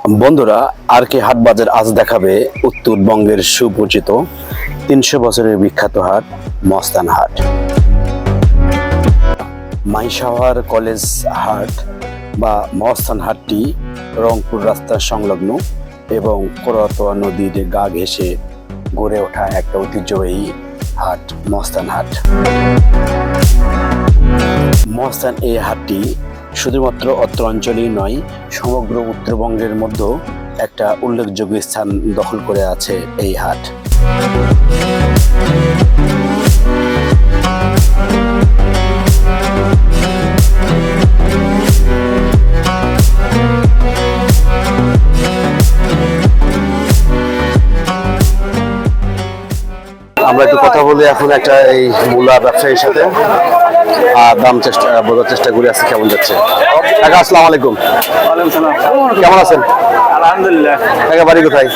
বন্ধুরা, আর কে হাট বাজার আজ দেখাবে উত্তরবঙ্গের সুপরিচিত ৩০০ বছরের বিখ্যাত হাট মস্তান হাট। মাইশাওয়ার কলেজ হাট বা মস্তান হাটটি রংপুর রাস্তার সংলগ্ন এবং করতোয়া নদীর গা ঘেঁষে গড়ে ওঠা একটা ঐতিহ্যবাহী হাট মস্তান হাট। মস্তান এই হাটটি শুধুমাত্র অত্র অঞ্চলেই নয়, সমগ্র উত্তরবঙ্গের মধ্যে একটা উল্লেখযোগ্য স্থান দখল করে আছে এই হাট। আমরা একটু কথা বলি এখন একটা এই মূলা ব্যবসায়ীর সাথে, দাম বোঝার চেষ্টা করি আজকে কেমন যাচ্ছে। কাকা আসসালামু আলাইকুম। কেমন আছেন? আলহামদুলিল্লাহ। কাকা বাড়ি কোথায়?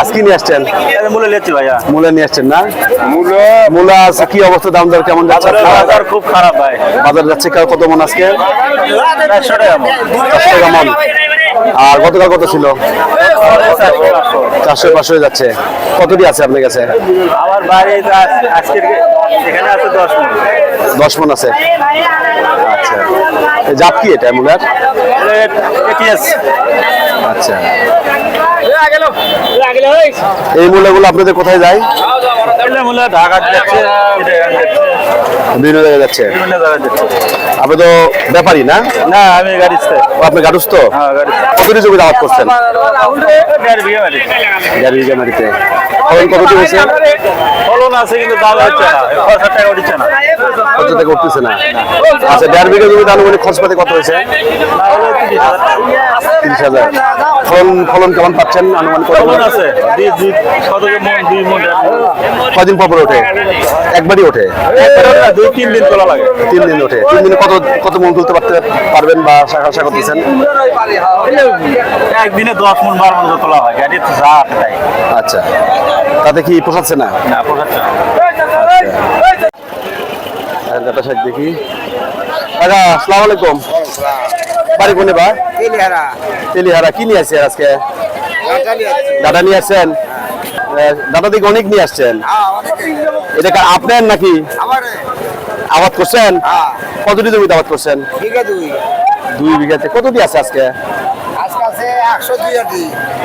আজকে নিয়ে আসছেন? মূলা নিয়ে আসছেন না? মূলা আছে কি অবস্থা, দাম দর কেমন যাচ্ছে? খুব খারাপ ভাই। বাজার যাচ্ছে কত মন আজকে? 400 টাকা মন। 400 টাকা মন। আর গতকাল কত ছিল? 400-500 যাচ্ছে। কতটি আছে আপনার কাছে? আমার বাড়ি আজকে এখানে আছে 10 মন। 10 মন আছে। আচ্ছা, জাত কি এটা মূলার? আচ্ছা, এই মূলাগুলো আপনাদের কোথায় যায়? ঢাকা যাচ্ছে, বিভিন্ন জায়গায় যাচ্ছে। আপনি তো ব্যাপারী না? না, আমি গাড়িতে। আপনি গাড়ুস তো? কতটি জমি আবাদ করছেন? 1.5 বিঘা মাটিতে। ফলন কতটি হয়েছে? ফলন আছে কিন্তু দাম হচ্ছে না, 5,000 টাকা উঠছে না। 5,000 টাকা উঠতেছে না। আচ্ছা, 1.5 বিঘা জমিতে আনুমানিক খরচপাতি কত হয়েছে? 30,000। ফলন কেমন পাচ্ছেন? আনুমানিক কত ফলন আছে? কদিন পর ওঠে? একবারই ওঠে? 2-3 দিন তোলা লাগে। 3 দিন ওঠে। 3 দিনে কত মন তুলতে পারবেন বা আশা করতেছেন? একদিনে 10 মন 12 মন তোলা হয়, গাড়ি যা আছে তাই। আচ্ছা, তাতে কি পোষাচ্ছে না? না, পোষাচ্ছে না। দেখি। কাকা আসসালামু আলাইকুম। বাড়ি কোনে বা? তেলিহারা। কি নিয়ে আসছেন আজকে? ডাটা নিয়ে আসছেন? ডাটা দিকে অনেক নিয়ে আসছেন। এটা আপনার নাকি? আবাদ করছেন? কতটি জমিতে আবাদ করছেন? 2 বিঘাতে। কতটি আছে আজকে?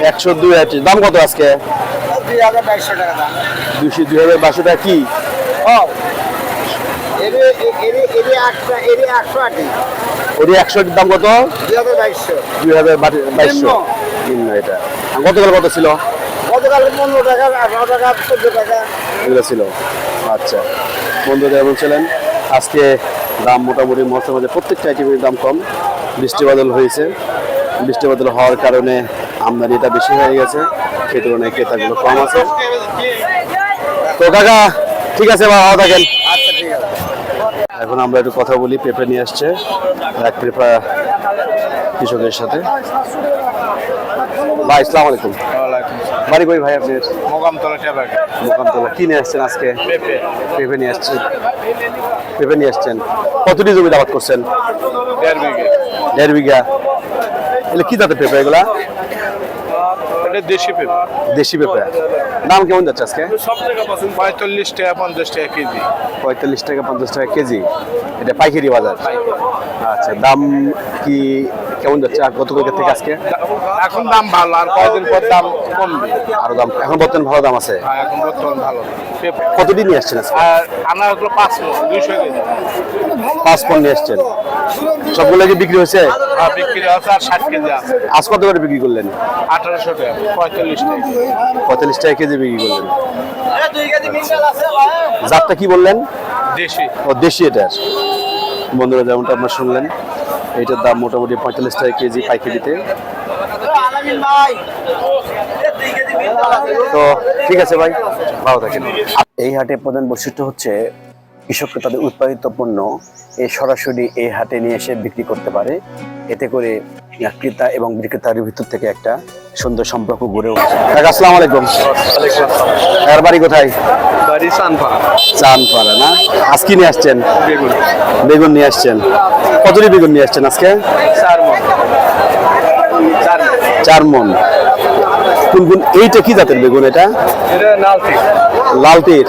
102 আটি। দাম কত আজকে? 2,200 টাকা। কি ওটি 100 দাম কত? 2,200। এটা গতকাল কত ছিল? গতকাল 15 টাকা, 18 টাকা, 14 টাকা এগুলো ছিল। আচ্ছা, বন্ধুরা বলছিলেন আজকে দাম মোটামুটি মধ্যে মধ্যে প্রত্যেকটা আইটেমের দাম কম। বৃষ্টি বাদল হয়েছে, বৃষ্টি বাদল হওয়ার কারণে আমদানিটা বেশি হয়ে গেছে, সেই তুলনায় ক্রেতাগুলো কম আছে। তো কাকা ঠিক আছে, ভালো থাকেন। আচ্ছা, ঠিক আছে। এখন আমরা একটু কথা বলি। পেঁপে নিয়ে আসছে এক পেঁপা কৃষকের সাথে। ভাই আসসালামু আলাইকুম। বাড়ি কই ভাই আপনার? মোকামতলা। কি নিয়ে আসছেন আজকে? পেঁপে নিয়ে আসছেন। পেঁপে নিয়ে আসছেন। কতটি জমি আবাদ করছেন? 1.5 বিঘা। এগুলো কি জাতের পেঁপে এগুলা? দেশি পেঁপে। দেশি পেঁপে। দাম কেমন যাচ্ছে আজকে? 45 টাকা 50 টাকা কেজি। 45 টাকা 50 টাকা কেজি। এটা পাইকারি বাজার। আচ্ছা, দাম কি কেমন যাচ্ছে আর গতকালকে থেকে আজকে? এখন দাম ভালো, আর কয়েকদিন পর দাম কমবে। আরো দাম এখন বর্তমান ভালো দাম আছে। এখন বর্তমান ভালো। কতদিন নিয়ে আসছেন আজকে? আর আনা হলো 5 মণ, 200 কেজি। 5 পণ নিয়ে আসছেন। সবগুলো কি বিক্রি হয়েছে? আর বিক্রি আছে আর 60 কেজি আছে। আজ কত করে বিক্রি করলেন? 1800 টাকা, 45 টাকা। 45 টাকা কেজি বিক্রি করলেন। জাতটা কি বললেন? দেশি। ও দেশি। এটার বন্ধুরা যেমনটা আপনারা শুনলেন, এইটার দাম মোটামুটি 45 টাকা কেজি পাইকারিতে। তো ঠিক আছে ভাই, ভালো থাকেন। এই হাটের প্রধান বৈশিষ্ট্য হচ্ছে কৃষকরা তাদের উৎপাদিত পণ্য সরাসরি এই হাটে নিয়ে এসে বিক্রি করতে পারে। এতে করে ক্রেতা এবং বিক্রেতার ভিতর থেকে একটা সুন্দর সম্পর্ক গড়ে উঠছে। আসসালামু আলাইকুম। আর বাড়ি কোথায়? বাড়ি চানপাড়া। চানপাড়া না? আজকে নিয়ে আসছেন বেগুন? বেগুন নিয়ে আসছেন। কতটি বেগুন নিয়ে আসছেন আজকে? 4 মণ। 4 মন। কোন কোন এইটা কি জাতের বেগুন? এটা এটা নালতি, লাল তীর,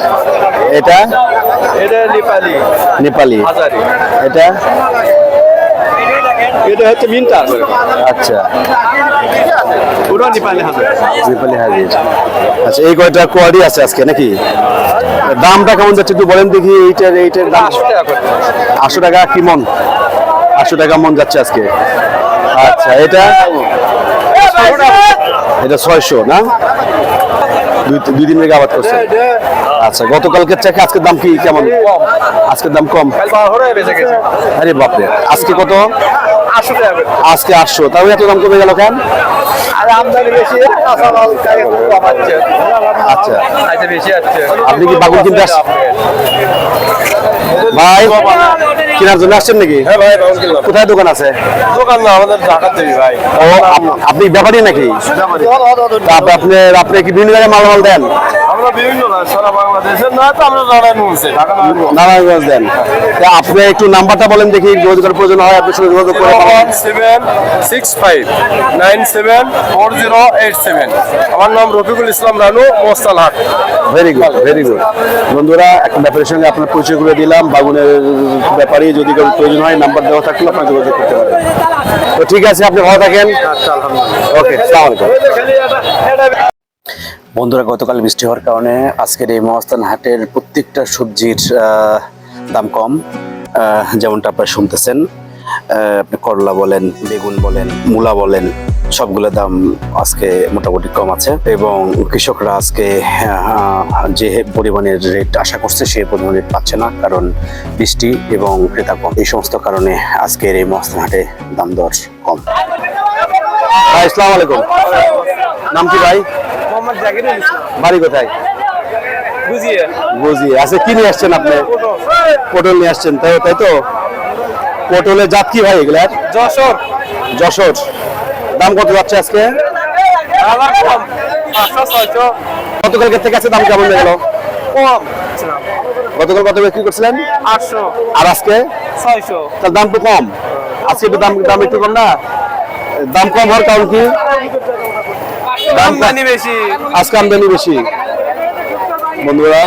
এটা এটা নেপালি, নেপালি, হাজারি, এটা এটা হচ্ছে মিন্টা। আচ্ছা পুরো নেপালি হাজারি। নেপালি হাজির। আচ্ছা এই কয়টা কোয়ারি আছে আজকে নাকি? দামটা কেমন যাচ্ছে একটু বলেন দেখি। এইটার দাম 800 টাকা করে। 800 টাকা কি মন? 800 টাকা মন যাচ্ছে আজকে। আচ্ছা এটা 600 না? দুই দিন আগে আবাদ করছে। আচ্ছা গতকালকের চাকে আজকের দাম কি কেমন? আজকের দাম কম। কাল 12 বেঁচে গেছে। আরে বাপরে, আজকে কত? 800 টাকা করে। আজকে 800। তাহলে এত দাম কমে গেল কেন? আর আমদানি বেশি, কাঁচা মাল কাকে কমাচ্ছে। আচ্ছা আইতে বেশি আছে। আপনি কি বাগুন কিনতে আসছেন? ভাই কেনার জন্য আসছেন নাকি? হ্যাঁ ভাই, বাগুন কিনলাম। কোথায় দোকান আছে? দোকান না, আমাদের ঢাকার দেবী ভাই। ও আপনি ব্যাপারী নাকি? তা আপনি কি বিভিন্ন জায়গায় মাল দেন? আমরা বিভিন্ন না, সারা বাংলাদেশের না, তো আমরা নারায়ণগঞ্জে, ঢাকা নারায়ণগঞ্জ। নারায়ণগঞ্জ দেন। তা আপনি একটু নাম্বারটা বলেন দেখি, যোগাযোগের প্রয়োজন হয় আপনার সাথে যোগাযোগ করে পাবেন। 01765974087। আমার নাম Rafiqul Islam Ranu, Mostalhat. Very good, very good. বন্ধুরা একটা ব্যাপারের সঙ্গে আপনার পরিচয় করে দিলাম। বাগুনের ব্যাপারে যদি কোনো প্রয়োজন হয় নাম্বার দেওয়া থাকলে আপনার যোগাযোগ করতে পারেন। তো ঠিক আছে, আপনি ভালো থাকেন। ওকে, আসসালামু আলাইকুম। বন্ধুরা গতকাল বৃষ্টি হওয়ার কারণে আজকের এই মহাস্থান হাটের প্রত্যেকটা সবজির দাম কম। যেমনটা আপনারা শুনতেছেন, আপনি করলা বলেন, বেগুন বলেন, মূলা বলেন, সবগুলোর দাম আজকে মোটামুটি কম আছে এবং কৃষকরা আজকে যে পরিমাণের রেট আশা করছে সেই পরিমাণ রেট পাচ্ছে না, কারণ বৃষ্টি এবং ক্রেতা কম। এই সমস্ত কারণে আজকের এই মহাস্থান হাটে দাম দর কম। ভাই আসসালামু আলাইকুম। নাম কি ভাই? মোহাম্মদ জাকিরুল ইসলাম। বাড়ি কোথায়? বুঝিয়ে বুঝিয়ে। আচ্ছা কি নিয়ে আসছেন আপনি? পটল নিয়ে আসছেন, তাই তো? পটলের জাত কি ভাই এগুলার? যশোর। যশোর। দাম কত যাচ্ছে আজকে? আমার কম, 500-600 গতকালকে থেকে আছে দাম কেমন হয়ে গেল? কম। গতকাল কত বিক্রি করছিলেন? 800, আর আজকে? 600। তার দাম তো কম। আজকে একটু দাম একটু কম না? দাম কম হওয়ার কারণ কি? আমদানি বেশি। আজকে আমদানি বেশি। বন্ধুরা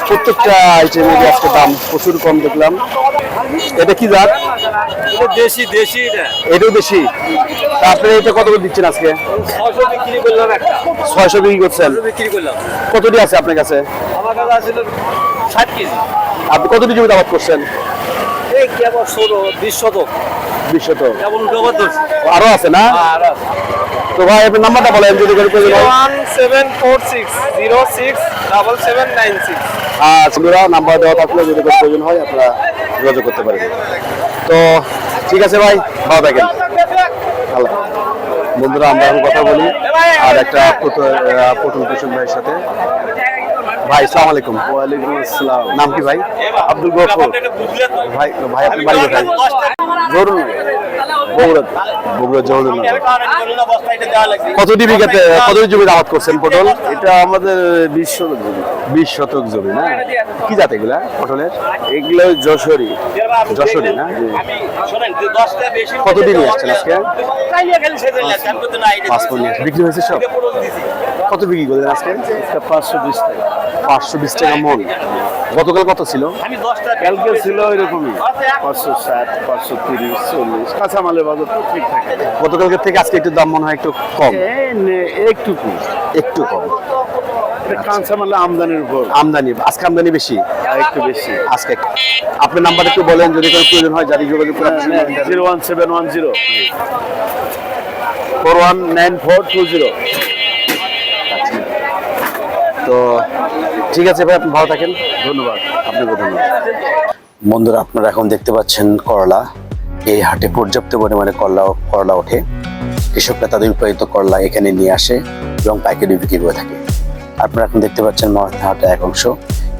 প্রত্যেকটা আইটেমের আজকে দাম প্রচুর কম দেখলাম। এটা কি জাত? দেশি দেশি এটা। এটাও বেশি। তারপরে এটা কত করে দিচ্ছেন আজকে? 600 বিক্রি করলাম একটা। 600 বিক্রি করছেন। বিক্রি করলাম। কতটি আছে আপনার কাছে? আমার কাছে আছিল 60 কেজি। আপনি কতটি জমিতে আবাদ করছেন? এই কি আবার 20 শতক। 20 শতক। কেবল উঠোবার ধরছি। আরো আছে না? আর তো ভাই আপনার নাম্বারটা বলেন যদি করে প্রয়োজন হয়। 1746067796। বন্ধুরা নাম্বার দেওয়া থাকলে যদি কোনো প্রয়োজন হয় আপনারা যোগাযোগ করতে পারেন। তো ঠিক আছে ভাই, ভালো থাকেন। আল্লাহ। বন্ধুরা আমরা এখন কথা বলি আর একটা পটল কৃষক ভাইয়ের সাথে। ভাই আসসালামু আলাইকুম। ওয়ালাইকুম আসসালাম। নাম কি ভাই? আব্দুল গফুর। ভাই আপনি বাড়ি কোথায়? জরুন বগুড়া। বগুড়া জহুরুল। কতটি বিঘাতে কতটি জমিতে আবাদ করছেন পটল? এটা আমাদের 20 শতক জমি। 20 শতক জমি না? কি জাত এগুলা পটলের? এগুলো যশোরী। যশোরী না? কতদিন নিয়ে আসছেন আজকে? 5 মণ নিয়ে আসছেন। বিক্রি হয়েছে সব? কত বিক্রি করলেন আজকে? 520 টাকা। 520 টাকা মন। গতকাল কত ছিল? কালকে ছিল এরকমই 560, 530, 40। কাঁচামালের বাজার তো ঠিক থাকে। গতকালকে থেকে আজকে একটু দাম মনে হয় একটু কম। একটুকু একটু কম। কাঁচামালে আমদানির উপর আমদানি আজকে আমদানি বেশি। একটু বেশি। আজকে আপনার নাম্বার একটু বলেন যদি কোনো প্রয়োজন হয় জারি যোগাযোগ করে। 01710 419420। তো ঠিক আছে ভাই, আপনি ভালো থাকেন। ধন্যবাদ। আপনাকে ধন্যবাদ। বন্ধুরা আপনারা এখন দেখতে পাচ্ছেন করলা। এই হাটে পর্যাপ্ত পরিমাণে করলা ওঠে। কৃষকরা তাদের উৎপাদিত করলা এখানে নিয়ে আসে এবং পাইকারি বিক্রি করে থাকে। আপনারা এখন দেখতে পাচ্ছেন মহাস্থান হাটের এক অংশ।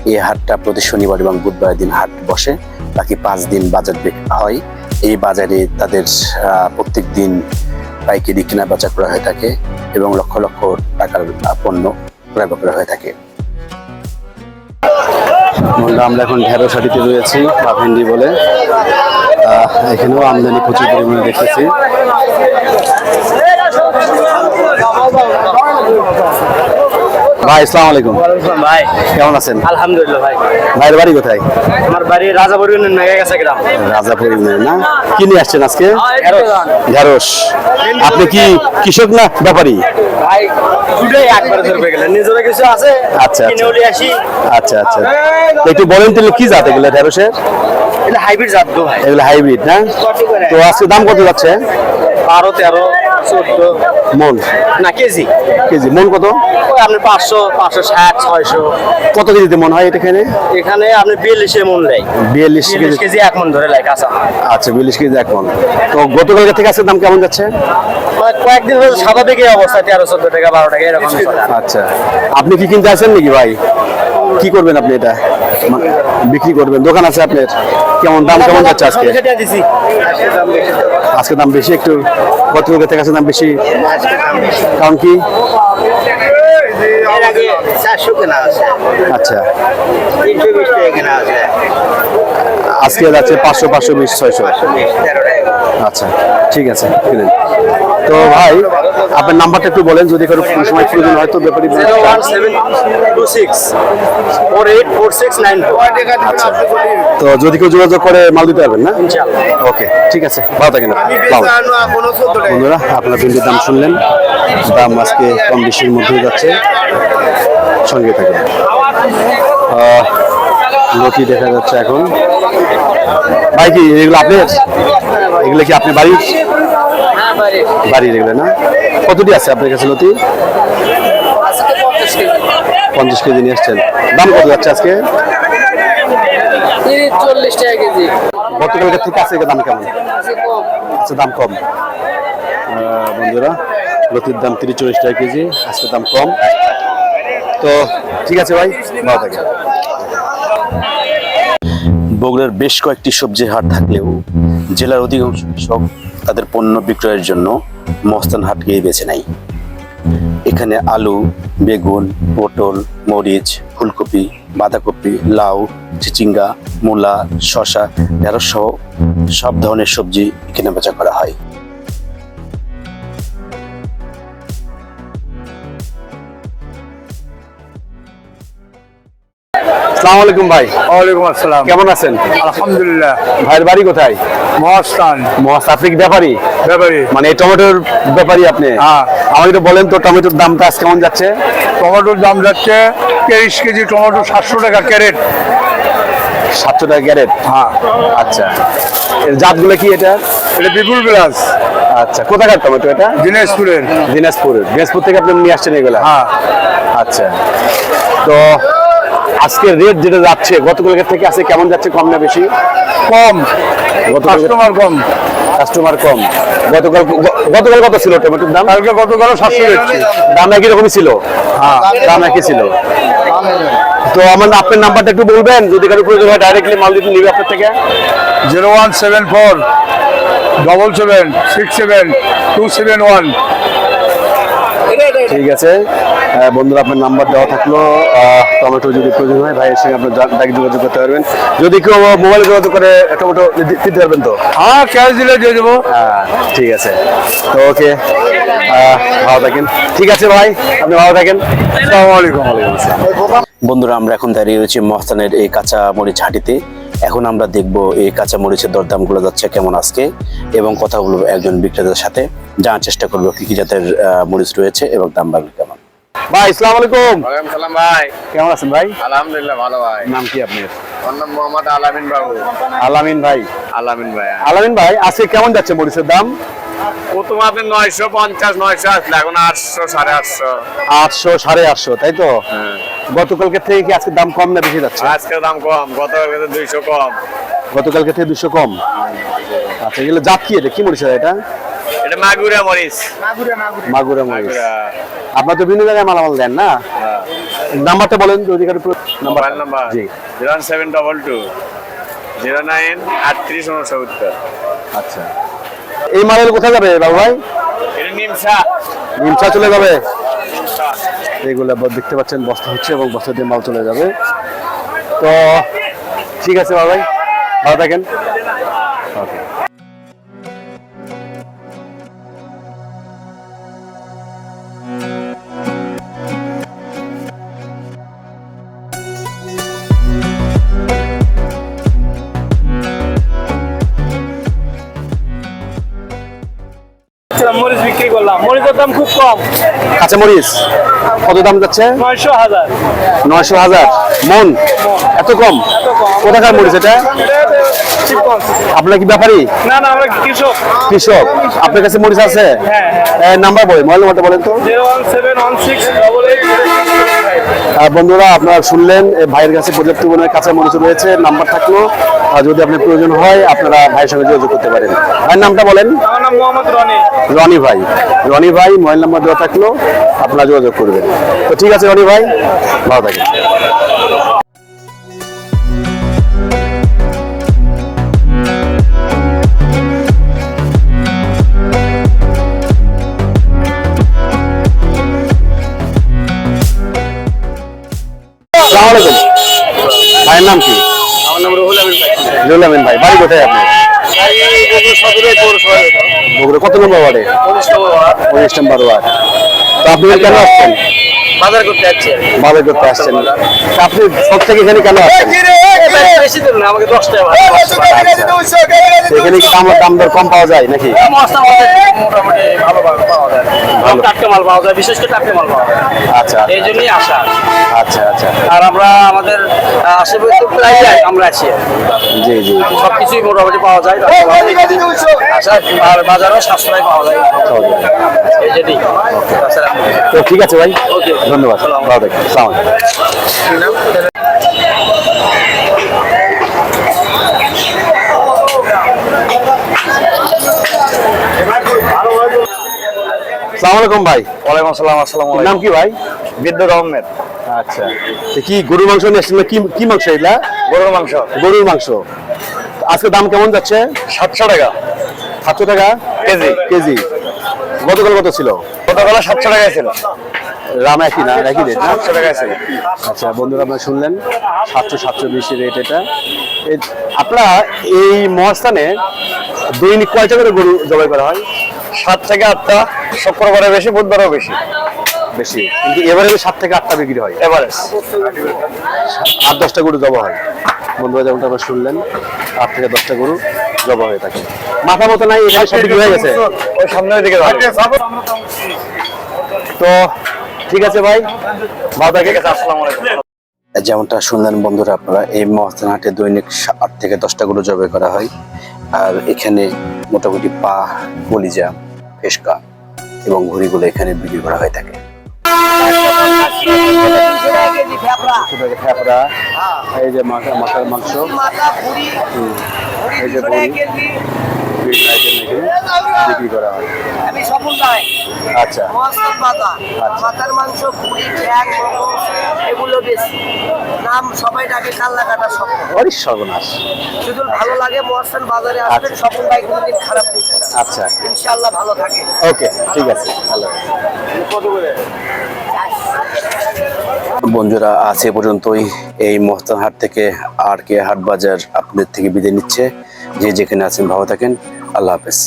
এই হাটটা প্রতি শনিবার এবং বুধবার দিন হাট বসে, বাকি 5 দিন বাজার হয়। এই বাজারে তাদের প্রত্যেক দিন পাইকারি কেনা বেচা করা হয়ে থাকে এবং লক্ষ লক্ষ টাকার পণ্য ক্রয় বিক্রয় হয়ে থাকে। আমরা এখন ঢেঁড়স হাটিতে রয়েছি, বা ভেন্ডি বলে। এখানেও আমদানি প্রচুর পরিমাণে দেখেছি। ভাই আসসালামু আলাইকুম। ভাই কেমন আছেন? আলহামদুলিল্লাহ ভাই। ভাইয়ের বাড়ি কোথায়? আমার বাড়ি রাজাপুর ইউনিয়ন মেঘাগাছা গ্রাম। রাজাপুর ইউনিয়ন না? কি নিয়ে আসছেন আজকে? ঢেঁড়স। আপনি কি কৃষক না ব্যাপারী? ভাই দুটোই একবারে ধরবে গেলে নিজেরা কিছু আছে আচ্ছা, কিনে আচ্ছা। উলিয়ে আসি। আচ্ছা আচ্ছা, তো একটু বলেন তাহলে কি জাত এগুলো ঢেঁড়সের? এটা হাইব্রিড জাত তো ভাই। এগুলো হাইব্রিড না? তো আজকে দাম কত যাচ্ছে? 12, 13, 14 মন না কেজি। কেজি মন কত? ওই আপনি 500, 560, 600। কত কেজিতে মন হয় এটা এখানে? এখানে আপনি 42 মন নেয়। 42 কেজি। 42 কেজি 1 মন ধরে লাই কাঁচা। আচ্ছা 42 কেজি এক মন। তো গতকালকে থেকে আজকের দাম কেমন যাচ্ছে? মানে কয়েকদিন হলো স্বাভাবিক এই অবস্থা, 13, 14 টাকা, 12 টাকা এরকম চলে। আচ্ছা, আপনি কি কিনতে আসেন নাকি ভাই? কি করবেন আপনি এটা? বিক্রি করবেন? দোকান আছে আপনার? কেমন দাম কেমন যাচ্ছে আজকে? সেটা দিছি। আজকে দাম বেশি একটু, গতকালকে থেকে আজকে দাম বেশি। কারণ কি? এর আগে 400 কেনা আছে, আচ্ছা 320 টাকা কেনা আছে, আজকে যাচ্ছে 500, 520, 600। 13 টাকা। আচ্ছা ঠিক আছে, কিনেন। তো ভাই আপনার নাম্বারটা একটু বলেন, যদি কারো কোনো সময় প্রয়োজন হয় তো ব্যাপারী। 01726 484694। আচ্ছা, তো যদি কেউ যোগাযোগ করে মাল দিতে পারবেন না? ইনশাআল্লাহ। ওকে ঠিক আছে, ভালো থাকেন আপনি। বন্ধুরা আপনারা ভিন্ডির দাম শুনলেন, দাম আজকে কম বেশির মধ্যেই যাচ্ছে, সঙ্গে থাকেন। লতি দেখা যাচ্ছে এখন। ভাই কি এগুলো আপনার? এগুলো কি আপনি বাড়ির? হ্যাঁ বাড়ির এগুলো না? কতটি আছে আপনার কাছে লতি? 50 কেজি নিয়ে আসছেন। দাম কত যাচ্ছে আজকে? 40 টাকা কেজি। গতকালকে থেকে আজকে দাম কেমন? আচ্ছা দাম কম। বন্ধুরা লতির দাম 30-40 টাকা কেজি, আজকে দাম কম। তো ঠিক আছে ভাই, ভালো থাকেন। বগুড়ার বেশ কয়েকটি সবজির হাট থাকলেও জেলার অধিকাংশ কৃষক তাদের পণ্য বিক্রয়ের জন্য মস্তান হাটকেই বেছে নেয়। এখানে আলু, বেগুন, পটল, মরিচ, ফুলকপি, বাঁধাকপি, লাউ, চিচিঙ্গা, মূলা, শসা, ঢেঁড়স সহ সব ধরনের সবজি কেনাবেচা করা হয়। আসসালামু আলাইকুম ভাই। ওয়ালাইকুম আসসালাম। কেমন আছেন? আলহামদুলিল্লাহ। ভাইয়ের বাড়ি কোথায়? মহাস্থান আপনি কি ব্যাপারী? ব্যাপারী। মানে এই টমেটোর ব্যাপারী আপনি? হ্যাঁ। আমাকে তো বলেন তো টমেটোর দামটা আজ কেমন যাচ্ছে? টমেটোর দাম যাচ্ছে 23 কেজি টমেটো 700 টাকা ক্যারেট। 700 টাকা ক্যারেট? হ্যাঁ। আচ্ছা, এর জাতগুলো কি এটা? এটা বিপুল বিলাস, আচ্ছা, কোথাকার টমেটো এটা? দিনাজপুরের। দিনাজপুর থেকে আপনি নিয়ে আসছেন এগুলা? হ্যাঁ। আচ্ছা, তো আজকে রেট যেটা যাচ্ছে গতকালকে থেকে আজকে কেমন যাচ্ছে, কম না বেশি? কম, কাস্টমার কম। কাস্টমার কম। গতকাল কত ছিল টমেটোর দাম? কালকে গতকাল 700 বেচছি। দাম একই রকমই ছিল? হ্যাঁ, দাম একই ছিল। তো আপনার নাম্বারটা একটু বলবেন, যদি কারো প্রয়োজন হয় ডাইরেক্টলি মাল দিতে নিবে আপনার থেকে? 0174 77 67 271। ঠিক আছে বন্ধুরা, আপনার নাম্বার দেওয়া থাকলো। টমেটো যদি প্রয়োজন হয় ভাইয়ের সঙ্গে আপনার ডাইরেক্ট যোগাযোগ করতে পারবেন। যদি কেউ মোবাইলে যোগাযোগ করে টমেটো দিতে পারবেন তো? হ্যাঁ, ক্যাশ দিলে দিয়ে দেবো। হ্যাঁ ঠিক আছে, তো ওকে, ভালো থাকেন। ঠিক আছে ভাই, আপনি ভালো থাকেন। আসসালামু আলাইকুম। বন্ধুরা আমরা এখন দাঁড়িয়ে রয়েছি মহস্তানের এই কাঁচা মরিচ হাটিতে। এখন আমরা দেখব এই কাঁচা মরিচের দরদামগুলো যাচ্ছে কেমন আজকে, এবং কথা বলবো একজন বিক্রেতার সাথে, জানার চেষ্টা করবো কি কি জাতের মরিচ রয়েছে এবং দাম বাড়বে কেমন। ভাই আসসালামু আলাইকুম। ওয়ালাইকুম সালাম ভাই। কেমন আছেন ভাই? আলহামদুলিল্লাহ ভালো ভাই। নাম কি আপনার? আমার নাম মোহাম্মদ আলামিন বাবু। আলামিন ভাই। আলামিন ভাই। আলামিন ভাই, আজকে কেমন যাচ্ছে মরিচের দাম? প্রথম আপনি 950, 900 আসলে এখন 800, 850। 800, 850, তাই তো? গতকালকে থেকে কি আজকে দাম কম না বেশি যাচ্ছে? আজকের দাম কম, গতকালকে 200 কম। গতকালকে থেকে 200 কম। আচ্ছা, এগুলো জাত কি? এটা কি মরিচ এটা? এটা মাগুরা মরিচ। মাগুরা মরিচ। মাগুরা। আপনার তো বিভিন্ন জায়গায় মালামাল দেন না? নাম্বারটা বলেন যদি কারো মোবাইল নাম্বার জি 0722 09 38 69। আচ্ছা, এই মালের কোথায় যাবে বাবু ভাই? এটা নিমসা। নিমসা চলে যাবে? এগুলো দেখতে পাচ্ছেন বস্তা হচ্ছে এবং বস্তা দিয়ে মাল চলে যাবে। তো ঠিক আছে বাবু ভাই, ভালো থাকেন। ওকে। বিক্রি করলাম। মরিচের দাম খুব কম, কাঁচা মরিচ কত দাম যাচ্ছে? 900,000 900,000 মন, এত কম? কোথাকার মরিচ এটা? আপনার কি ব্যাপারী? না না, আমরা কৃষক। কৃষক, আপনার কাছে মরিচ আছে? হ্যাঁ, নাম্বার বলেন, মোবাইল নাম্বারটা বলেন তো। 0171688। বন্ধুরা আপনারা শুনলেন এই ভাইয়ের কাছে পর্যাপ্ত পরিমাণে কাঁচা মরিচ রয়েছে, নাম্বার থাকলো যদি আপনার প্রয়োজন হয় আপনারা ভাইয়ের সঙ্গে যোগাযোগ করতে পারেন। ভাইয়ের নামটা বলেন। আমার নাম মোহাম্মদ রনি। রনি ভাই, রনি ভাই মোবাইল নাম্বার দেওয়া থাকলো, আপনারা যোগাযোগ করবেন। তো ঠিক আছে রনি ভাই, ভালো থাকেন। আসসালামু আলাইকুম, ভাইয়ের নাম কি? আমার নাম রুহুল আমিন ভাই। রুহুল আমিন ভাই, বাড়ি কোথায় আপনার? বগুড়া কত নম্বর ওয়ার্ডে? 19 নম্বর ওয়ার্ড। তো আপনি কেন আসছেন? বাজার করতে যাচ্ছে। বাজার করতে আসছেন, তা আপনি সব থেকে এখানে কেন আসছেন? বেশি দিন না, আমাকে 10 টাকা এখানে কি দাম দর কম পাওয়া যায় নাকি? মোটামুটি ভালোভাবে পাওয়া যায়, ভালো। টাটকা মাল পাওয়া যায়, বিশেষ করে টাটকা মাল পাওয়া যায়। আচ্ছা এই জন্যই আসা। আচ্ছা আচ্ছা, আর আমরা আমাদের আশেপাশে তো প্রায় আমরা আছি, জি জি জি। সবকিছুই মোটামুটি পাওয়া যায়। আচ্ছা, আর বাজারও সাশ্রয় পাওয়া যায়, এই জন্যই। তো ঠিক আছে ভাই, ধন্যবাদ, ভালো থাকবেন। আসসালামু আলাইকুম। আসসালামু আলাইকুম ভাই। ওয়ালাইকুম আসসালাম। আসসালামু নাম কি ভাই? বিদ্যুৎ আহমেদ। আচ্ছা, তো কি গরুর মাংস নিয়ে আসছেন না কি মাংস এগুলা? গরুর মাংস। গরুর মাংস। আজকে দাম কেমন যাচ্ছে? 700 টাকা 700 টাকা কেজি। কেজি। গতকাল কত ছিল? গতকাল 700 টাকায় ছিল। রাম একই না, একই রেট না? 700 টাকায় ছিল। আচ্ছা বন্ধুরা, আপনারা শুনলেন 700-720 রেট এটা। আপনারা এই মহাস্থানে দৈনিক কয়টা করে গরু জবাই করা হয়? 7 থেকে 8টা, শুক্রবারে বেশি, বুধবারেও বেশি। বেশি, কিন্তু এবারে 7 থেকে 8টা বিক্রি হয়, এভারেজ 8-10টা গরু জবা হয়। বন্ধুরা যেমনটা আপনারা শুনলেন, 8 থেকে 10টা গরু জবা হয়ে থাকে। মাথা মতো নাই, এখানে সব বিক্রি হয়ে গেছে। ওই সামনের দিকে তো ঠিক আছে ভাই, ভালো থাকেন। আসসালামু আলাইকুম। যেমনটা শুনলেন বন্ধুরা, আপনারা এই মহাস্থান হাটে দৈনিক 8 থেকে 10টা গরু জবাই করা হয়। আর এখানে মোটামুটি পা, কলিজা, ফেসকা এবং ঘুড়িগুলো এখানে বিক্রি করা হয়ে থাকে। ফেফড়া, এই যে মাথার মাংস, এই যে বড়ি, বিক্রি করা হয়। আমি সফল নাই। আচ্ছা মহাস্থান বাজার, মাথার মাংস, পুরি, ঠ্যাং, মগজ, এগুলো বেশি নাম সবাই ডাকে কাল্লা কাটা স্বপ্ন। অরিশ সর্বনাশ। শুধু ভালো লাগে মহাস্থান বাজারে আসবেন, স্বপন ভাই কোনোদিন খারাপ দিচ্ছে না। আচ্ছা, ইনশাআল্লাহ ভালো থাকে। ওকে, ঠিক আছে, ভালো। বন্ধুরা, আজ এ পর্যন্তই। এই মহাস্থান হাট থেকে আর কে হাট বাজার আপনাদের থেকে বিদায় নিচ্ছে। যে যেখানে আছেন ভালো থাকেন, আল্লাহ হাফেজ।